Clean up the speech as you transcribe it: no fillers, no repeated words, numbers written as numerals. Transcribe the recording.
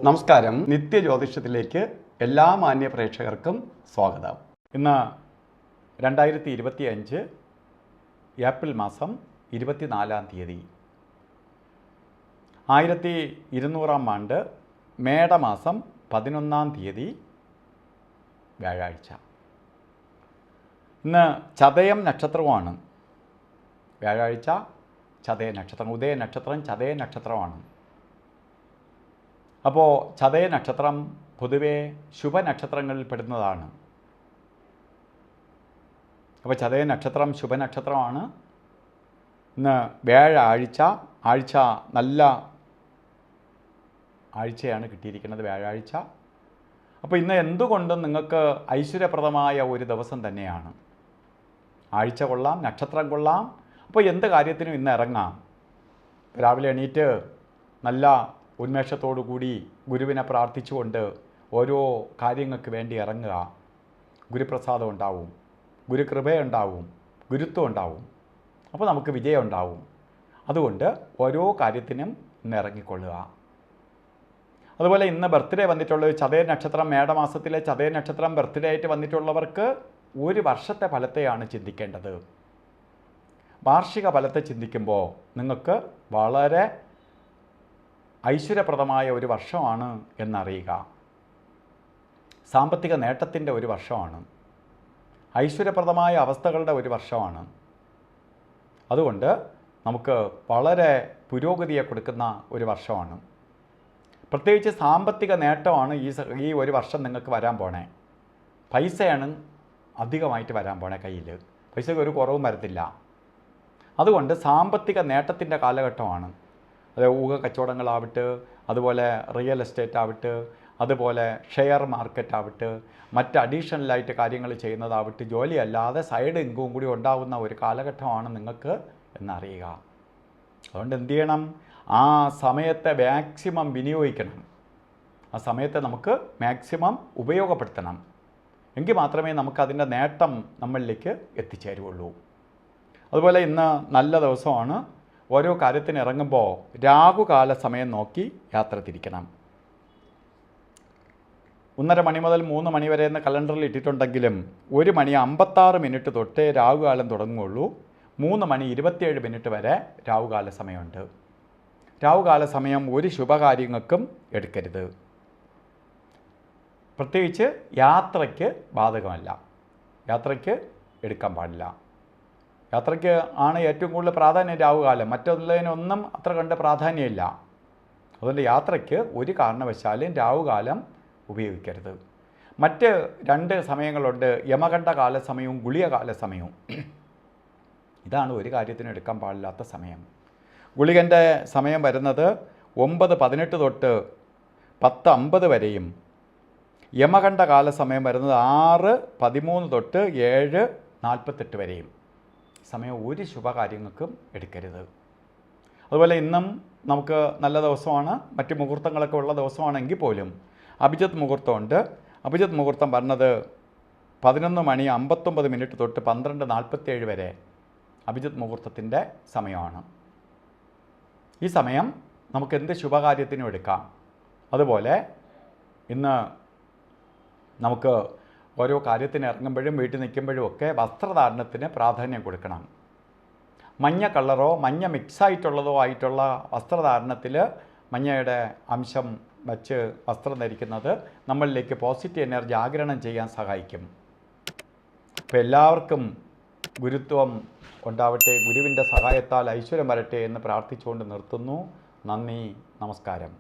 നമസ്കാരം. നിത്യജ്യോതിഷത്തിലേക്ക് എല്ലാ മാന്യ പ്രേക്ഷകർക്കും സ്വാഗതം. ഇന്ന് 2025 ഏപ്രിൽ മാസം 24-ാം തീയതി, 1200-ാം ആണ്ട് മേടമാസം 11-ാം തീയതി വ്യാഴാഴ്ച. ഇന്ന് ചതയം നക്ഷത്രമാണ്. വ്യാഴാഴ്ച ചതയ നക്ഷത്രം, ഉദയ നക്ഷത്രം ചതയ നക്ഷത്രമാണ്. അപ്പോൾ ചതയ നക്ഷത്രം പൊതുവേ ശുഭനക്ഷത്രങ്ങളിൽ പെടുന്നതാണ്. അപ്പോൾ ചതയ നക്ഷത്രം ശുഭനക്ഷത്രമാണ്. ഇന്ന് വ്യാഴാഴ്ച, ആഴ്ച നല്ല ആഴ്ചയാണ് കിട്ടിയിരിക്കുന്നത്, വ്യാഴാഴ്ച. അപ്പോൾ ഇന്ന് എന്തുകൊണ്ടും നിങ്ങൾക്ക് ഐശ്വര്യപ്രദമായ ഒരു ദിവസം തന്നെയാണ്. ആഴ്ച കൊള്ളാം, നക്ഷത്രം കൊള്ളാം. അപ്പോൾ എന്ത് കാര്യത്തിനും ഇന്ന് ഇറങ്ങാം. രാവിലെ എണീറ്റ് നല്ല ഉന്മേഷത്തോടു കൂടി ഗുരുവിനെ പ്രാർത്ഥിച്ചുകൊണ്ട് ഓരോ കാര്യങ്ങൾക്ക് വേണ്ടി ഇറങ്ങുക. ഗുരുപ്രസാദം ഉണ്ടാവും, ഗുരുകൃപയുണ്ടാവും, ഗുരുത്വം ഉണ്ടാവും. അപ്പോൾ നമുക്ക് വിജയം ഉണ്ടാവും. അതുകൊണ്ട് ഓരോ കാര്യത്തിനും ഇന്ന് ഇറങ്ങിക്കൊള്ളുക. അതുപോലെ ഇന്ന് ബർത്ത്ഡേ വന്നിട്ടുള്ള ചതയ നക്ഷത്രം, മേടമാസത്തിലെ ചതയ നക്ഷത്രം ബർത്ത്ഡേ ആയിട്ട് വന്നിട്ടുള്ളവർക്ക് ഒരു വർഷത്തെ ഫലത്തെയാണ് ചിന്തിക്കേണ്ടത്. വാർഷിക ഫലത്തെ ചിന്തിക്കുമ്പോൾ നിങ്ങൾക്ക് വളരെ ഐശ്വര്യപ്രദമായ ഒരു വർഷമാണ് എന്നറിയുക. സാമ്പത്തിക നേട്ടത്തിൻ്റെ ഒരു വർഷമാണ്, ഐശ്വര്യപ്രദമായ അവസ്ഥകളുടെ ഒരു വർഷമാണ്. അതുകൊണ്ട് നമുക്ക് വളരെ പുരോഗതിയെ കൊടുക്കുന്ന ഒരു വർഷമാണ്. പ്രത്യേകിച്ച് സാമ്പത്തിക നേട്ടമാണ് ഈ ഒരു വർഷം നിങ്ങൾക്ക് വരാൻ പോണേ. പൈസയാണ് അധികമായിട്ട് വരാൻ പോണേ കയ്യിൽ. പൈസയ്ക്ക് ഒരു കുറവും വരത്തില്ല. അതുകൊണ്ട് സാമ്പത്തിക നേട്ടത്തിൻ്റെ കാലഘട്ടമാണ്. അത് ഊഹ കച്ചവടങ്ങളാവട്ടെ, അതുപോലെ റിയൽ എസ്റ്റേറ്റ് ആവട്ടെ, അതുപോലെ ഷെയർ മാർക്കറ്റ് ആവട്ടെ, മറ്റ് അഡീഷണലായിട്ട് കാര്യങ്ങൾ ചെയ്യുന്നതാവട്ടെ, ജോലിയല്ലാതെ സൈഡ് ഇൻകം കൂടി ഉണ്ടാകുന്ന ഒരു കാലഘട്ടമാണ് നിങ്ങൾക്ക് എന്നറിയുക. അതുകൊണ്ട് എന്ത് ചെയ്യണം? ആ സമയത്തെ മാക്സിമം വിനിയോഗിക്കണം. ആ സമയത്തെ നമുക്ക് മാക്സിമം ഉപയോഗപ്പെടുത്തണം. എങ്കിൽ മാത്രമേ നമുക്കതിൻ്റെ നേട്ടം നമ്മളിലേക്ക് എത്തിച്ചേരുള്ളൂ. അതുപോലെ ഇന്ന് നല്ല ദിവസമാണ്. ഓരോ കാര്യത്തിന് ഇറങ്ങുമ്പോൾ രാഹുകാല സമയം നോക്കി യാത്ര തിരിക്കണം. 1:30 മണി മുതൽ 3 മണി വരെ എന്ന് കലണ്ടറിൽ ഇട്ടിട്ടുണ്ടെങ്കിലും 1:56 തൊട്ടേ രാഹുകാലം തുടങ്ങുകയുള്ളൂ. 3:27 വരെ രാഹുകാല സമയമുണ്ട്. രാഹുകാല സമയം ഒരു ശുഭകാര്യങ്ങൾക്കും എടുക്കരുത്. പ്രത്യേകിച്ച് യാത്രയ്ക്ക് ബാധകമല്ല. യാത്രയ്ക്ക് എടുക്കാൻ പാടില്ല. യാത്രയ്ക്ക് ആണ് ഏറ്റവും കൂടുതൽ പ്രാധാന്യം രാഹുകാലം. മറ്റുള്ളതിനൊന്നും അത്ര കണ്ട് പ്രാധാന്യമില്ല. അതുകൊണ്ട് യാത്രയ്ക്ക് ഒരു കാരണവശാലും രാഹുകാലം ഉപയോഗിക്കരുത്. മറ്റ് 2 സമയങ്ങളുണ്ട്, യമകണ്ഠ കാല സമയവും ഗുളികകാല സമയവും. ഇതാണ് ഒരു കാര്യത്തിന് എടുക്കാൻ പാടില്ലാത്ത സമയം. ഗുളികൻ്റെ സമയം വരുന്നത് 9:18 തൊട്ട് 10:50 വരെയും, യമകണ്ഠ കാല സമയം വരുന്നത് 6:13 തൊട്ട് 7:48 വരെയും. സമയം ഒരു ശുഭകാര്യങ്ങൾക്കും എടുക്കരുത്. അതുപോലെ ഇന്നും നമുക്ക് നല്ല ദിവസമാണ്. മറ്റ് മുഹൂർത്തങ്ങളൊക്കെ ഉള്ള ദിവസമാണെങ്കിൽ പോലും അഭിജിത്ത് മുഹൂർത്തമുണ്ട്. അഭിജിത്ത് മുഹൂർത്തം പറഞ്ഞത് 11:59 തൊട്ട് 12:47 വരെ അഭിജിത്ത് മുഹൂർത്തത്തിൻ്റെ സമയമാണ്. ഈ സമയം നമുക്ക് എന്ത് ശുഭകാര്യത്തിനും എടുക്കാം. അതുപോലെ ഇന്ന് നമുക്ക് ഓരോ കാര്യത്തിന് ഇറങ്ങുമ്പോഴും വീട്ടിൽ നിൽക്കുമ്പോഴും ഒക്കെ വസ്ത്രധാരണത്തിന് പ്രാധാന്യം കൊടുക്കണം. മഞ്ഞ കളറോ മഞ്ഞ മിക്സായിട്ടുള്ളതോ ആയിട്ടുള്ള വസ്ത്രധാരണത്തിൽ മഞ്ഞയുടെ അംശം വച്ച് വസ്ത്രം ധരിക്കുന്നത് നമ്മളിലേക്ക് പോസിറ്റീവ് എനർജി ആഗിരണം ചെയ്യാൻ സഹായിക്കും. അപ്പോൾ എല്ലാവർക്കും ഗുരുത്വം ഉണ്ടാവട്ടെ, ഗുരുവിൻ്റെ സഹായത്താൽ ഐശ്വര്യം വരട്ടെ എന്ന് പ്രാർത്ഥിച്ചുകൊണ്ട് നിർത്തുന്നു. നന്ദി, നമസ്കാരം.